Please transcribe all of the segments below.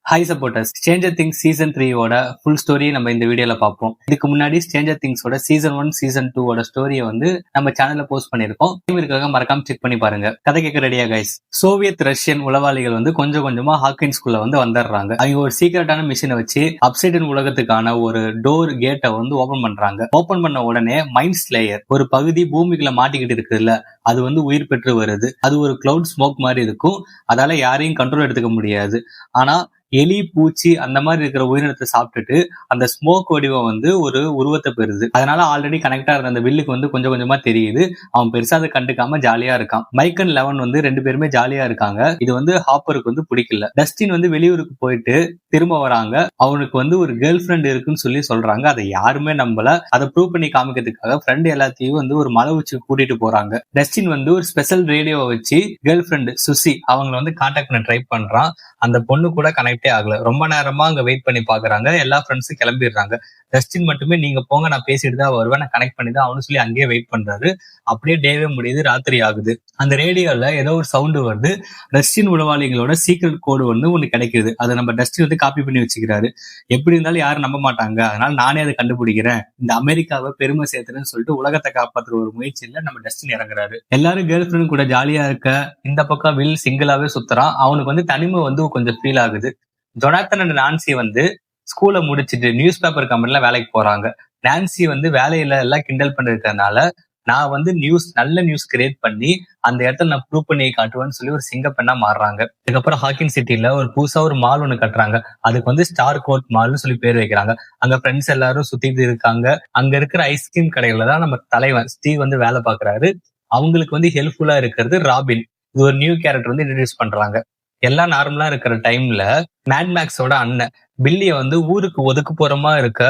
Hi supporters, Stranger things season 3 ஓட full story நம்ம இந்த வீடியோல பார்ப்போம். இதுக்கு முன்னாடி ஸ்ட்ரேஞ்சர் திங்ஸோட சீசன் 1 சீசன் 2 ஓட ஸ்டோரியை வந்து நம்ம சேனல்ல போஸ்ட் பண்ணிருக்கோம். இருக்காக மறக்காம செக் பண்ணி பாருங்க. கதை கேட்க ரெடியா கைஸ்? சோவியத் ரஷ்யன் உளவாளிகள் வந்து கொஞ்சம் கொஞ்சமா ஹாக்கின்ஸ்குள்ள வந்து வந்துடுறாங்க. அவங்க ஒரு சீக்கிரட்டான மிஷினை வச்சு அப்சைடன் உலகத்துக்கான ஒரு டோர் கேட்டை வந்து ஓபன் பண்றாங்க. ஓபன் பண்ண உடனே மைண்ட் ஸ்லேயர் ஒரு பகுதி பூமிக்குள்ள மாட்டிக்கிட்டு இருக்குல்ல, அது வந்து உயிர் பெற்று வருது. அது ஒரு கிளவுட் ஸ்மோக் மாதிரி இருக்கும். அதால யாரையும் கண்ட்ரோல் எடுத்துக்க முடியாது. ஆனா எலி, பூச்சி அந்த மாதிரி இருக்கிற உயிரினத்தை சாப்பிட்டுட்டு அந்த ஸ்மோக் வடிவம் வந்து ஒரு உருவத்தை பெறுது. அதனால ஆல்ரெடி கனெக்டா இருந்த அந்த வில்லுக்கு வந்து கொஞ்சம் கொஞ்சமா தெரியுது. அவன் பெருசா அதை கண்டுக்காம ஜாலியா இருக்கான். மைக் அண்ட் லெவன் வந்து ரெண்டு பேருமே ஜாலியா இருக்காங்க. இது வந்து ஹாப்பருக்கு வந்து பிடிக்கல. டஸ்டின் வந்து வெளியூருக்கு போயிட்டு திரும்ப வராங்க. அவனுக்கு வந்து ஒரு கேர்ள் ஃப்ரெண்ட் இருக்குன்னு சொல்லி சொல்றாங்க. அதை யாருமே நம்பல. அதை ப்ரூவ் பண்ணி காமிக்கிறதுக்காக ஃப்ரெண்ட் எல்லாத்தையும் வந்து ஒரு மலை உச்சி கூட்டிட்டு போறாங்க. டஸ்டின் வந்து ஒரு ஸ்பெஷல் ரேடியோவை வச்சு கேர்ள் ஃப்ரெண்ட் சுசி அவங்களை வந்து கான்டாக்ட் பண்ண ட்ரை பண்றான். அந்த பொண்ணு கூட கனெக்டே ஆகல. ரொம்ப நேரமா அங்க வெயிட் பண்ணி பாக்குறாங்க. எல்லா ஃப்ரெண்ட்ஸும் கிளம்பிடுறாங்க. டஸ்டின் மட்டுமே நீங்க போங்க, நான் பேசிட்டு தான் வருவேன், நான் கனெக்ட் பண்ணி தான் அவனு சொல்லி அங்கேயே வெயிட் பண்றாரு. அப்படியே டேவே முடியுது, ராத்திரி ஆகுது. அந்த ரேடியோல ஏதோ ஒரு சவுண்டு வருது. ரஷ்யன் உளவாளிகளோட சீக்ரெட் கோடு ஒண்ணு கிடைக்குது. அதை நம்ம டஸ்டின் வந்து காப்பி பண்ணி வச்சுக்கிறாரு. எப்படி இருந்தாலும் யாரும் நம்ப மாட்டாங்க, அதனால நானே அதை கண்டுபிடிக்கிறேன், இந்த அமெரிக்காவை பெருமை சேர்த்துறேன்னு சொல்லிட்டு உலகத்தை காப்பாற்றுற ஒரு முயற்சியில நம்ம டஸ்டின் இறங்குறாரு. எல்லாரும் கேர்ள் ஃப்ரெண்ட் கூட ஜாலியா இருக்க இந்த பக்கம் வில் சிங்கிளாவே சுத்துறான். அவனுக்கு வந்து தனிமை வந்து கொஞ்சம் ஃபீல் ஆகுது. ஜொனாத்தன் அண்ட் நான்சி வந்து ஸ்கூலை முடிச்சுட்டு நியூஸ் பேப்பர் கம்பெனில வேலைக்கு போறாங்க. நான்சி வந்து வேலையில எல்லாம் கிண்டல் பண்ணிருக்கிறதுனால நான் வந்து நல்ல நியூஸ் கிரியேட் பண்ணி அந்த இடத்துல நான் ப்ரூவ் பண்ணி காட்டுவேன்னு சொல்லி ஒரு சிங்கப்பெண்ணா மாறுறாங்க. அதுக்கப்புறம் ஹாக்கின் சிட்டில ஒரு புதுசா ஒரு மால் ஒண்ணு கட்டுறாங்க. அதுக்கு வந்து ஸ்டார் கோட் மால்னு சொல்லி பேர் வைக்கிறாங்க. அங்க ஃப்ரெண்ட்ஸ் எல்லாரும் சுத்திட்டு இருக்காங்க. அங்க இருக்கிற ஐஸ்கிரீம் கடைகள்ல தான் நம்ம தலைவன் ஸ்டீவ் வந்து வேலை பாக்குறாரு. அவங்களுக்கு வந்து ஹெல்ப்ஃபுல்லா இருக்கிறது ராபின். இது ஒரு நியூ கேரக்டர் வந்து இன்ட்ரடியூஸ் பண்றாங்க. எல்லாம் நார்மலா இருக்கிற டைம்ல மேட்மேக்ஸோட அண்ணன் பில்லிய வந்து ஊருக்கு ஒதுக்குப்புறமா இருக்க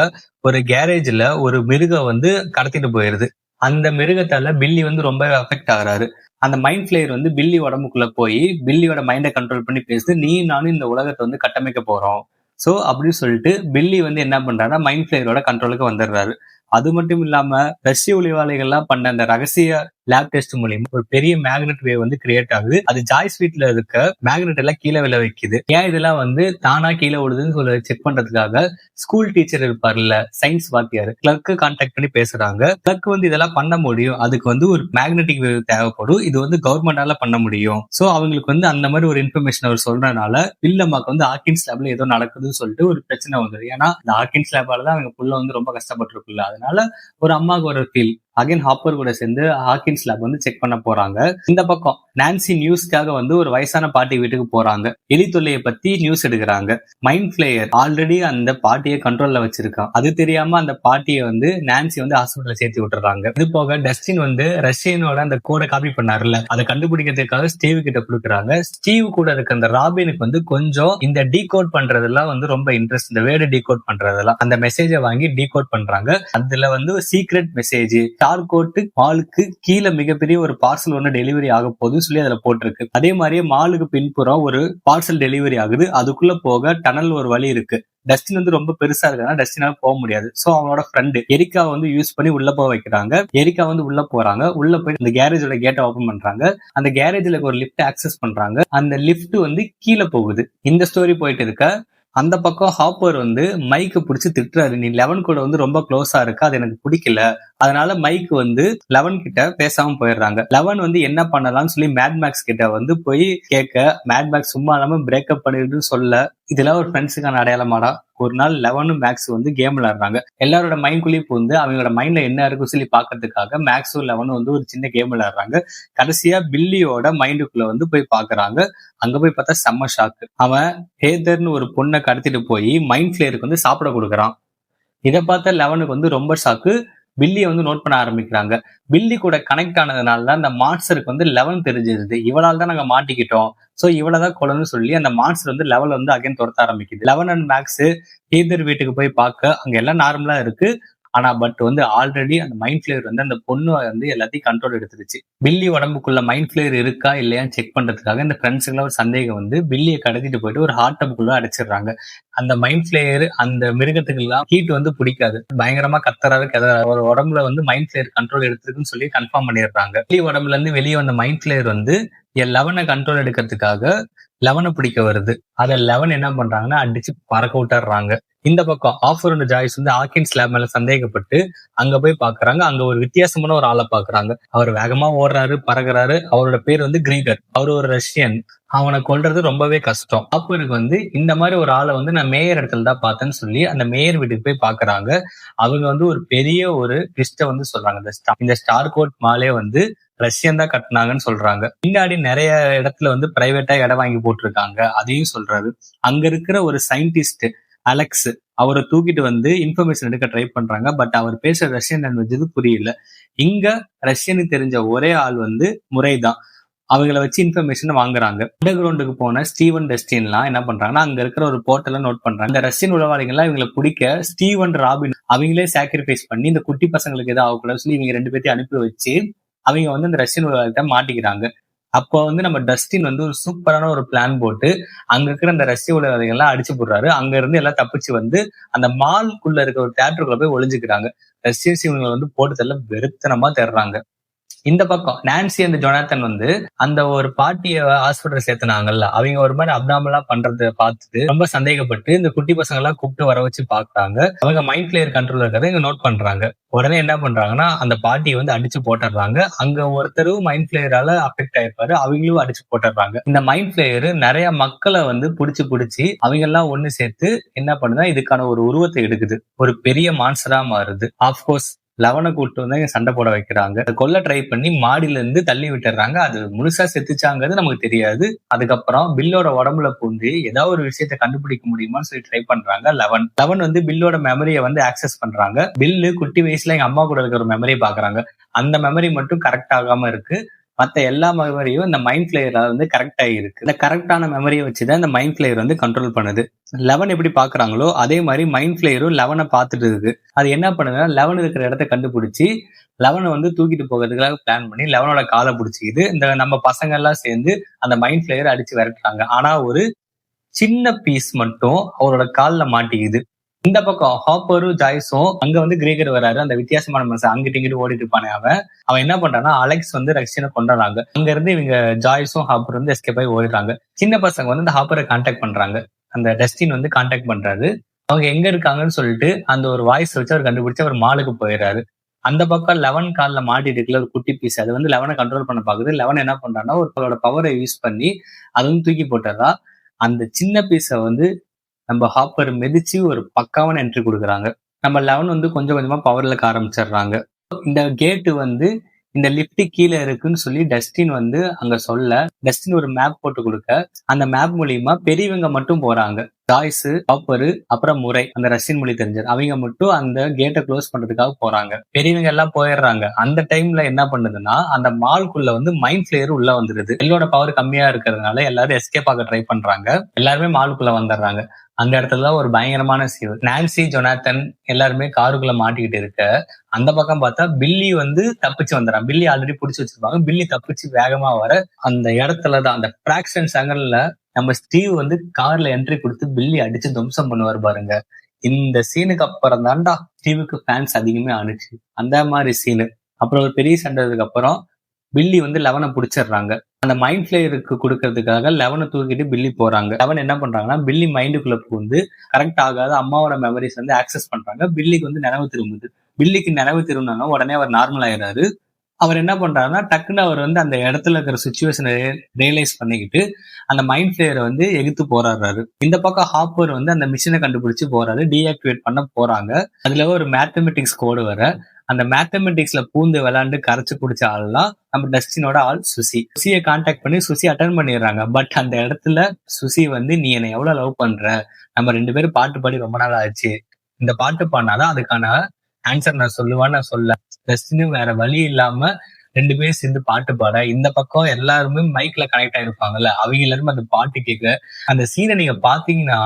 ஒரு கேரேஜ்ல ஒரு மிருகம் வந்து கடத்திட்டு போயிருது. அந்த மிருகத்தால பில்லி வந்து ரொம்ப அஃபெக்ட் ஆகுறாரு. அந்த மைண்ட் பிளேயர் வந்து பில்லி உடம்புக்குள்ள போய் பில்லியோட மைண்டை கண்ட்ரோல் பண்ணி பேசுது. நீ நானும் இந்த உலகத்தை வந்து கட்டமைக்க போறோம். சோ அப்படின்னு சொல்லிட்டு பில்லி வந்து என்ன பண்றாருன்னா மைண்ட் பிளேயரோட கண்ட்ரோலுக்கு வந்துடுறாரு. அது மட்டும் இல்லாம ரஷ்ய ஒளிவாளிகள்லாம் பண்ண அந்த ரகசிய லேப் டெஸ்ட் மூலியமா ஒரு பெரிய மேக்னெட் வேவ் வந்து கிரியேட் ஆகுது. அது ஜாய் ஸ்வீட்ல இருக்க மேக்னெட் எல்லாம் கீழே விழ வைக்குது. ஏன் இதெல்லாம் வந்து தானா கீழே விழுதுன்னு சொல்லி செக் பண்றதுக்காக ஸ்கூல் டீச்சர் இருப்பார்ல, சயின்ஸ் வாத்தியார், கிளர்க்கு கான்டாக்ட் பண்ணி பேசுறாங்க. கிளர்க் வந்து இதெல்லாம் பண்ண முடியும், அதுக்கு வந்து ஒரு மேக்னெட்டிக் வேவ் தேவைப்படும், இது வந்து கவர்மெண்டால பண்ண முடியும். சோ அவங்களுக்கு வந்து அந்த மாதிரி ஒரு இன்ஃபர்மேஷன் அவர் சொல்றதுனால வில்லம்மாக்கு வந்து ஹாக்கின்ஸ் லேப்ல ஏதோ நடக்குதுன்னு சொல்லிட்டு ஒரு பிரச்சனை வந்தது. ஏன்னா இந்த ஹாக்கின்ஸ் லேபால தான் அவங்க புள்ள வந்து ரொம்ப கஷ்டப்பட்டிருக்குல்ல, அதனால ஒரு அம்மாவுக்கு ஒரு ஃபீல். அகைன் ஹாப்பர் கூட சேர்ந்து ஹாக்கின்ஸ் லேப் வந்து செக் பண்ண போறாங்க. இந்த பக்கம் நான்சி நியூஸ்க்காக வந்து ஒரு வயசான பாட்டி வீட்டுக்கு போறாங்க. எலி தொல்லையை பத்தி நியூஸ் எடுக்கிறாங்க. மைண்ட் பிளேயர் ஆல்ரெடி அந்த பாட்டியை கண்ட்ரோல்ல வச்சிருக்கான். அது தெரியாம அந்த பாட்டியை வந்து நான்சி வந்து ஹாஸ்பிட்டல்ல சேர்த்து விட்டுறாங்க. இது போக டஸ்டின் வந்து ரஷ்யனோட அந்த கோடை காப்பி பண்ணாருல்ல, அதை கண்டுபிடிக்கிறதுக்காக ஸ்டீவ் கிட்ட கொடுக்குறாங்க. ஸ்டீவ் கூட இருக்க அந்த ராபினுக்கு வந்து கொஞ்சம் இந்த டீகோட் பண்றதெல்லாம் வந்து ரொம்ப இன்ட்ரெஸ்ட். இந்த வேர்டு டீகோட் பண்றதெல்லாம் அந்த மெசேஜை வாங்கி டீகோட் பண்றாங்க. அதுல வந்து சீக்ரெட் மெசேஜ் டார்கோட்டு மாலுக்கு கீழே மிகப்பெரிய ஒரு பார்சல் ஒன்று டெலிவரி ஆக போகுதுன்னு சொல்லி அதுல போட்டிருக்கு. அதே மாதிரியே மாலுக்கு பின்புறம் ஒரு பார்சல் டெலிவரி ஆகுது. அதுக்குள்ள போக டனல் ஒரு வழி இருக்கு. டஸ்டின் வந்து ரொம்ப பெருசா இருக்கனால டஸ்டினால போக முடியாது. சோ அவனோட ஃப்ரெண்டு எரிக்கா வந்து யூஸ் பண்ணி உள்ள போக வைக்கிறாங்க. எரிக்கா வந்து உள்ள போறாங்க. உள்ள போய் அந்த கேரேஜோட கேட்டை ஓபன் பண்றாங்க. அந்த கேரேஜ்ல ஒரு லிஃப்ட் ஆக்சஸ் பண்றாங்க. அந்த லிஃப்ட் வந்து கீழே போகுது. இந்த ஸ்டோரி போயிட்டு இருக்க அந்த பக்கம் ஹாப்பர் வந்து மைக்கு பிடிச்சி திட்டுறாரு. நீ லெவன் கூட வந்து ரொம்ப க்ளோஸா இருக்க, அது எனக்கு பிடிக்கல. அதனால மைக் வந்து லெவன் கிட்ட பேசாம போயிடுறாங்க. லெவன் வந்து என்ன பண்ணலாம்னு சொல்லி மேட்மேக்ஸ் கிட்ட வந்து போய் கேட்க, மேட்மேக்ஸ் சும்மா இல்லாம பிரேக்கப் பண்ணிடுன்னு சொல்ல, இதெல்லாம் ஒரு ஃப்ரெண்ட்ஸுக்கான அடையாளமாடா. ஒரு நாள் லெவனும் மேக்ஸ் வந்து கேம் விளையாடுறாங்க. எல்லாரோட மைண்ட்குள்ளேயும் வந்து அவங்களோட மைண்ட்ல என்ன இருக்குன்னு சொல்லி பாக்குறதுக்காக மேக்ஸும் லெவனும் வந்து ஒரு சின்ன கேம் விளையாடுறாங்க. கடைசியா பில்லியோட மைண்டுக்குள்ள வந்து போய் பாக்குறாங்க. அங்க போய் பார்த்தா செம்ம ஷாக்கு. அவன் ஹேதர்னு ஒரு பொண்ணை கடத்திட்டு போய் மைண்ட் பிளேயருக்கு வந்து சாப்பிட கொடுக்குறான். இதை பார்த்த லெவனுக்கு வந்து ரொம்ப ஷாக்கு. பில்லியை வந்து நோட் பண்ண ஆரம்பிக்கிறாங்க. பில்லி கூட கனெக்ட் ஆனதுனால அந்த மான்ஸ்டருக்கு வந்து லெவன் தெரிஞ்சிருது. இவளால் தான் நாங்க மாட்டிக்கிட்டோம், சோ இவ்வளவுதான் கொலைன்னு சொல்லி அந்த மான்ஸ்டர் வந்து லெவல் வந்து அகைன் துரத்த ஆரம்பிக்குது. லெவன் அண்ட் மேக்ஸ் ஹீதர் வீட்டுக்கு போய் பார்க்க அங்க எல்லாம் நார்மலா இருக்கு. ஆனா பட் வந்து ஆல்ரெடி அந்த மைண்ட் பிளேயர் வந்து அந்த பொண்ணு வந்து எல்லாத்தையும் கண்ட்ரோல் எடுத்துருச்சு. பில்லி உடம்புக்குள்ள மைண்ட் பிளேயர் இருக்கா இல்லையான்னு செக் பண்றதுக்காக இந்த ஃப்ரெண்ட்ஸுக்குள்ள ஒரு சந்தேகம் வந்து பில்லியை கடத்திட்டு போயிட்டு ஒரு ஹாட் டப்புக்குள்ள அடைச்சிடுறாங்க. அந்த மைண்ட் பிளேயர் அந்த மிருகத்துக்கு எல்லாம் ஹீட் வந்து பிடிக்காது. பயங்கரமா கத்துறாரு. ஒரு உடம்புல வந்து மைண்ட் பிளேயர் கண்ட்ரோல் எடுத்துருக்குன்னு சொல்லி கன்ஃபார்ம் பண்ணிடுறாங்க. பில்லி உடம்புல இருந்து வெளியே வந்த மைண்ட் பிளேயர் வந்து லெவனை கண்ட்ரோல் எடுக்கிறதுக்காக லெவனை பிடிக்க வருது. அதை லெவன் என்ன பண்றாங்கன்னா அடிச்சு பறக்க விட்டுறாங்க. இந்த பக்கம் ஆஃபர் அண்ட் ஜாய்ஸ் வந்து ஹாக்கின்ஸ் லேப் மேல சந்தேகப்பட்டு அங்க போய் பாக்குறாங்க. அங்க ஒரு வித்தியாசமான ஒரு ஆளை பாக்குறாங்க. அவர் வேகமா ஓடுறாரு, பறகுறாரு. அவரோட பேர் வந்து கிரீகர். அவர் ஒரு ரஷ்யன். அவனை கொல்றது ரொம்பவே கஷ்டம். ஆஃபருக்கு வந்து இந்த மாதிரி ஒரு ஆளை வந்து நான் மேயர் இடத்துல தான் பார்த்தேன்னு சொல்லி அந்த மேயர் வீட்டுக்கு போய் பாக்குறாங்க. அவங்க வந்து ஒரு பெரிய ஒரு ட்விஸ்ட வந்து சொல்றாங்க. இந்த ஸ்டார் கோட் மாலே வந்து ரஷ்யன் தான் கட்டினாங்கன்னு சொல்றாங்க. பின்னாடி நிறைய இடத்துல வந்து பிரைவேட்டா இடம் வாங்கி போட்டிருக்காங்க, அதையும் சொல்றாரு. அங்க இருக்கிற ஒரு சயின்டிஸ்ட் அலெக்ஸ், அவரை தூக்கிட்டு வந்து இன்ஃபர்மேஷன் எடுக்க ட்ரை பண்றாங்க. பட் அவர் பேசுற ரஷ்யன் லாங்குவேஜ் புரியல. இங்க ரஷ்யனுக்கு தெரிஞ்ச ஒரே ஆள் வந்து முறைதான். அவங்கள வச்சு இன்ஃபர்மேஷன் வாங்குறாங்க. அண்டர் கிரவுண்டுக்கு போன ஸ்டீவன் டெஸ்டின்லாம் என்ன பண்றாங்கன்னா அங்க இருக்கிற ஒரு போர்ட்டல நோட் பண்றாங்க. இந்த ரஷ்யன் உளவாளிகள்லாம் இவங்களை பிடிக்க ஸ்டீவன் ராபின் அவங்களே சாக்ரிஃபைஸ் பண்ணி இந்த குட்டி பசங்களுக்கு எதாவது ஆகக்கூடாது சொல்லி இவங்க 2 பேர்த்தையும் அனுப்பி வச்சு அவங்க வந்து அந்த ரஷ்யன் உலகத்தை மாட்டிக்கிறாங்க. அப்போ வந்து நம்ம டஸ்டின் வந்து ஒரு சூப்பரான ஒரு பிளான் போட்டு அங்க இருக்கிற அந்த ரஷ்ய உலகங்கள்லாம் அடிச்சு போடுறாரு. அங்க இருந்து எல்லாம் தப்பிச்சு வந்து அந்த மால்குள்ள இருக்க ஒரு தியேட்டருக்குள்ள போய் ஒளிஞ்சுக்கிறாங்க. ரஷ்யன்ஸ் இவங்களை வந்து போட்டு தள்ள வெறுத்தனமா தேடுறாங்க. இந்த பக்கம் நான்சி அந்த ஜொனாத்தன் வந்து அந்த ஒரு பாட்டிய ஹாஸ்பிட்டல் சேர்த்துனாங்கல்ல, அவங்க ஒரு மாதிரி அப்நார்மலா பண்றத பார்த்துட்டு ரொம்ப சந்தேகப்பட்டு இந்த குட்டி பசங்க எல்லாம் கூப்பிட்டு வர வச்சு பாக்குறாங்க. அவங்க மைண்ட் பிளேயர் கண்ட்ரோல் இருக்கிறத இங்க நோட் பண்றாங்க. உடனே என்ன பண்றாங்கன்னா அந்த பாட்டியை வந்து அடிச்சு போட்டுறாங்க. அங்க ஒருத்தரும் மைண்ட் பிளேயரால அஃபெக்ட் ஆயிருப்பாரு, அவங்களும் அடிச்சு போட்டுறாங்க. இந்த மைண்ட் பிளேயர் நிறைய மக்களை வந்து புடிச்சு அவங்க எல்லாம் ஒண்ணு சேர்த்து என்ன பண்ணுதா இதுக்கான ஒரு உருவத்தை எடுக்குது. ஒரு பெரிய மான்ஸ்டரா மாறுது. ஆஃப்கோர்ஸ் லெவனை கூட்டு வந்து சண்டை போட வைக்கிறாங்க. கொல்ல ட்ரை பண்ணி மாடியில இருந்து தள்ளி விட்டுறாங்க. அது முழுசா செத்துச்சாங்கிறது நமக்கு தெரியாது. அதுக்கப்புறம் பில்லோட உடம்புல பூந்து ஏதாவது ஒரு விஷயத்த கண்டுபிடிக்க முடியுமான்னு சொல்லி ட்ரை பண்றாங்க. லெவன் வந்து பில்லோட மெமரியை வந்து ஆக்சஸ் பண்றாங்க. பில்லு குட்டி வயசுல எங்க அம்மா கூட இருக்கிற ஒரு மெமரியை பாக்குறாங்க. அந்த மெமரி மட்டும் கரெக்ட் ஆகாம இருக்கு. மத்த எல்லா மெமரியும் இந்த மைண்ட் பிளேயர்ல வந்து கரெக்ட் ஆகிருக்கு. இந்த கரெக்டான மெமரியை வச்சுதான் இந்த மைண்ட் பிளேயர் வந்து கண்ட்ரோல் பண்ணுது. லெவன் எப்படி பாக்குறாங்களோ அதே மாதிரி மைண்ட் பிளேயரும் லெவனை பார்த்துட்டு இருக்கு. அது என்ன பண்ணுதுன்னா லெவன் இருக்கிற இடத்த கண்டுபிடிச்சு லெவனை வந்து தூக்கிட்டு போகிறதுக்காக பிளான் பண்ணி லெவனோட காலை பிடிச்சிக்கிது. இந்த நம்ம பசங்க எல்லாம் சேர்ந்து அந்த மைண்ட் பிளேயரை அடிச்சு விரட்டுறாங்க. ஆனா ஒரு சின்ன பீஸ் மட்டும் அவரோட கால்ல மாட்டிக்குது. இந்த பக்கம் ஹாப்பரும் ஜாய்ஸும் அங்க வந்து கிரேகர் வராரு. அந்த வித்தியாசமான மனுஷன் அங்கிட்டு இங்கிட்டு ஓடிட்டு இருப்பானே அவன் என்ன பண்றான்னா அலெக்ஸ் வந்து ரஷ்யனை கொண்டாடுறாங்க. அங்க இருந்து இவங்க ஜாய்ஸும் ஹாப்பர் வந்து எஸ்கேப் ஆகி ஓடிடுறாங்க. சின்ன பசங்க வந்து இந்த ஹாப்பரை கான்டாக்ட் பண்றாங்க. அந்த டஸ்டின் வந்து கான்டாக்ட் பண்றாரு. அவங்க எங்க இருக்காங்கன்னு சொல்லிட்டு அந்த ஒரு வாய்ஸ் வச்சு அவர் கண்டுபிடிச்சு அவர் மாலுக்கு போயிடுறாரு. அந்த பக்கம் லெவன் கால்ல மாட்டிட்டு இருக்குல்ல ஒரு குட்டி பீஸ், அது வந்து லெவனை கண்ட்ரோல் பண்ண பாக்குது. லெவன் என்ன பண்றான்னா ஒருத்தரோட பவரை யூஸ் பண்ணி அது வந்து தூக்கி போட்டுறா. அந்த சின்ன பீஸை வந்து நம்ம ஹாப்பர் மிதிச்சு ஒரு பக்காவான என்ட்ரி கொடுக்குறாங்க. நம்ம லெவன் வந்து கொஞ்சம் கொஞ்சமா பவர்ல ஆரம்பிச்சிடுறாங்க. இந்த கேட்டு வந்து இந்த லிப்ட் கீழே இருக்குன்னு சொல்லி டஸ்டின் வந்து அங்க சொல்ல டஸ்டின் ஒரு மேப் போட்டு கொடுக்க அந்த மேப் மூலியமா பெரியவங்க மட்டும் போறாங்க. ஜாய்ஸ், ஹாப்பரு, அப்புறம் முறை அந்த ரஷ்யன் மொழி தெரிஞ்சது அவங்க மட்டும் அந்த கேட்டை க்ளோஸ் பண்றதுக்காக போறாங்க. பெரியவங்க எல்லாம் போயிடுறாங்க. அந்த டைம்ல என்ன பண்ணுதுன்னா அந்த மால்குள்ள வந்து மைண்ட் பிளேயர் உள்ள வந்துருது. எல்லோட பவர் கம்மியா இருக்கிறதுனால எல்லாரும் எஸ்கேப் ஆக ட்ரை பண்றாங்க. எல்லாருமே மால்குள்ள வந்துடுறாங்க. அந்த இடத்துல ஒரு பயங்கரமான சீன். நான்சி, ஜொனாத்தன் எல்லாருமே காருக்குள்ள மாட்டிக்கிட்டு இருக்க அந்த பக்கம் பார்த்தா பில்லி வந்து தப்பிச்சு வந்துடுறான். பில்லி ஆல்ரெடி பிடிச்சி வச்சிருப்பாங்க. பில்லி தப்பிச்சு வேகமா வர அந்த இடத்துலதான் அந்த பிராக்ஷன் செகண்ட்ல நம்ம ஸ்டீவ் வந்து கார்ல என்ட்ரி கொடுத்து பில்லி அடிச்சு துவம்சம் பண்ணுவார் பாருங்க. இந்த சீனுக்கு அப்புறம் தான்டா ஸ்டீவுக்கு ஃபேன்ஸ் அதிகமே ஆனிச்சு. அந்த மாதிரி சீனு. அப்புறம் ஒரு பெரிய சண்டைக்கு அப்புறம் பில்லி வந்து லெவனை பிடிச்சிடுறாங்க. அந்த மைண்ட் பிளேயருக்கு கொடுக்கறதுக்காக லெவனை தூக்கிட்டு பில்லி போறாங்க. லெவன் என்ன பண்றாங்கன்னா பில்லி மைண்டுக்குள்ள புகுந்து கரெக்ட் ஆகாத அம்மாவோட மெமரிஸ் வந்து ஆக்சஸ் பண்றாங்க. பில்லிக்கு வந்து நினைவு திரும்புது. பில்லிக்கு நினைவு திரும்பினாலும் உடனே அவர் நார்மல் ஆயிடுறாரு. அவர் என்ன பண்றாருன்னா டக்குன்னு அவர் வந்து அந்த இடத்துல இருக்கிற சுச்சுவேஷனை ரியலைஸ் பண்ணிக்கிட்டு அந்த மைண்ட் பிளேயரை வந்து எதிர்த்து போராடுறாரு. இந்த பக்கம் ஹாப்பர் வந்து அந்த மிஷினை கண்டுபிடிச்சு போறாரு. டீஆக்டிவேட் பண்ண போறாங்க. அதுல ஒரு மேத்தமெட்டிக்ஸ் கோடு வர அந்த மேத்தமெட்டிக்ஸ்ல பூந்து விளையாண்டு கரைச்சு குடிச்ச ஆள்லாம் நம்ம டஸ்டினோட ஆள் சுசியை கான்டாக்ட் பண்ணி சுசி அட்டன் பண்ணிடுறாங்க. பட் அந்த இடத்துல சுசி வந்து நீ என்னை எவ்வளவு லவ் பண்ற, நம்ம 2 பேரும் பாட்டு பாடி ரொம்ப நாள் ஆச்சு, இந்த பாட்டு பாடினாதான் அதுக்கான ஆன்சர் நான் சொல்லுவான்னு நான் சொல்ல. டஸ்டினும் வேற வழி இல்லாம 2 பேரும் சேர்ந்து பாட்டு பாட இந்த பக்கம் எல்லாருமே மைக்ல கனெக்ட் ஆயிருப்பாங்கல்ல, அவங்க எல்லாருமே அந்த பாட்டு கேட்க அந்த சீனை நீங்க பாத்தீங்கன்னா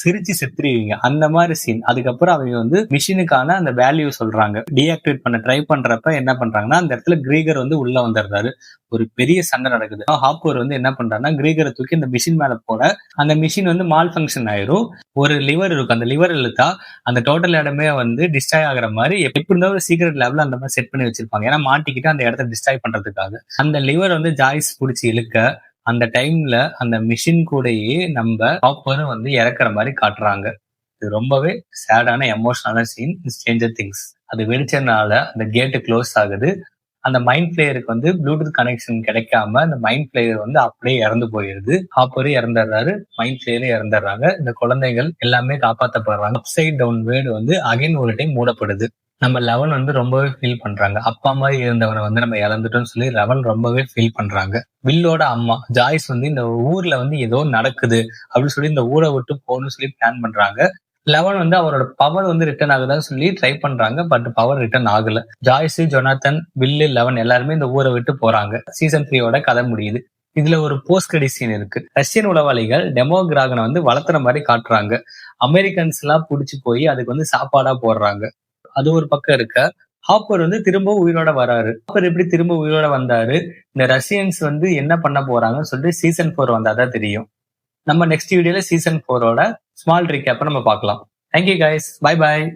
சிரிச்சு செத்துருவீங்க. அந்த மாதிரி சீன். அதுக்கப்புறம் அவங்க வந்து மிஷினுக்கான அந்த வேல்யூ சொல்றாங்க. டீஆக்டிவேட் பண்ண ட்ரை பண்றப்ப என்ன பண்றாங்கன்னா அந்த இடத்துல கிரீகர் வந்து உள்ள வந்துடுறாரு. ஒரு பெரிய சண்டை நடக்குது. ஹாப்பர் வந்து என்ன பண்றாருன்னா கிரீகரை தூக்கி அந்த மிஷின் மேல போட அந்த மிஷின் வந்து மால் ஃபங்க்ஷன் ஆயிரும். ஒரு லிவர் இருக்கும். அந்த லிவர் இழுத்தா அந்த டோட்டல் இடமே வந்து டிஸ்ட்ராய் ஆகுற மாதிரி எப்படி இருந்தாலும் ஒரு சீக்ரெட் லேப்ல அந்த மாதிரி செட் பண்ணி வச்சிருப்பாங்க. ஏன்னா மாட்டிக்கிட்டு அந்த இடத்த டிஸ்ட்ராய் பண்றதுக்காக அந்த லிவர் வந்து ஜாய்ஸ் பிடிச்சி இழுக்க அந்த டைம்ல அந்த மிஷின் கூடயே நம்ம ஹாப்பரும் வந்து இறக்குற மாதிரி காட்டுறாங்க. இது ரொம்பவே சேடான எமோஷனலான சீன் ஸ்ட்ரேஞ்சர் திங்ஸ். அது வெடிச்சனால அந்த கேட்டு க்ளோஸ் ஆகுது. அந்த மைண்ட் பிளேயருக்கு வந்து ப்ளூடூத் கனெக்ஷன் கிடைக்காம அந்த மைண்ட் பிளேயர் வந்து அப்படியே இறந்து போயிருது. ஹாப்பரும் இறந்துடுறாரு, மைண்ட் பிளேயரும் இறந்துடுறாங்க. இந்த குழந்தைகள் எல்லாமே காப்பாற்றப்படுறாங்க. அப்சைட் டவுன் வேர்டு வந்து அகைன் ஒரு டைம் மூடப்படுது. நம்ம லெவன் வந்து ரொம்பவே ஃபீல் பண்றாங்க. அப்பா மாதிரி இருந்தவனை வந்து நம்ம இழந்துட்டோம்னு சொல்லி லெவன் ரொம்பவே ஃபீல் பண்றாங்க. வில்லோட அம்மா ஜாய்ஸ் வந்து இந்த ஊர்ல வந்து ஏதோ நடக்குது அப்படின்னு சொல்லி இந்த ஊரை விட்டு போகணும்னு சொல்லி பிளான் பண்றாங்க. லெவன் வந்து அவரோட பவர் வந்து ரிட்டர்ன் ஆகுதான்னு சொல்லி ட்ரை பண்றாங்க. பட் பவர் ரிட்டர்ன் ஆகல. ஜாய்ஸ், ஜொனாத்தன், வில்லு, லெவன் எல்லாருமே இந்த ஊரை விட்டு போறாங்க. சீசன் 3யோட கதை முடியுது. இதுல ஒரு போஸ்ட் கிரெடிட் சீன் இருக்கு. ரஷ்யன் உளவாளிகள் டெமோகிராகனை வந்து வளர்த்துற மாதிரி காட்டுறாங்க. அமெரிக்கன்ஸ் எல்லாம் புடிச்சு போய் அதுக்கு வந்து சாப்பாடா போடுறாங்க. அது ஒரு பக்கம் இருக்க, ஹாப்பர் வந்து திரும்ப உயிரோட வராரு. ஹாப்பர் எப்படி திரும்ப உயிரோட வந்தாரு, இந்த ரஷ்யன்ஸ் வந்து என்ன பண்ண போறாங்கன்னு சொல்லிட்டு சீசன் 4 வந்தாதான் தெரியும். நம்ம நெக்ஸ்ட் வீடியோல சீசன் 4ஓட ஸ்மால் ரீகேப்பை நம்ம பார்க்கலாம். Thank you guys, bye bye.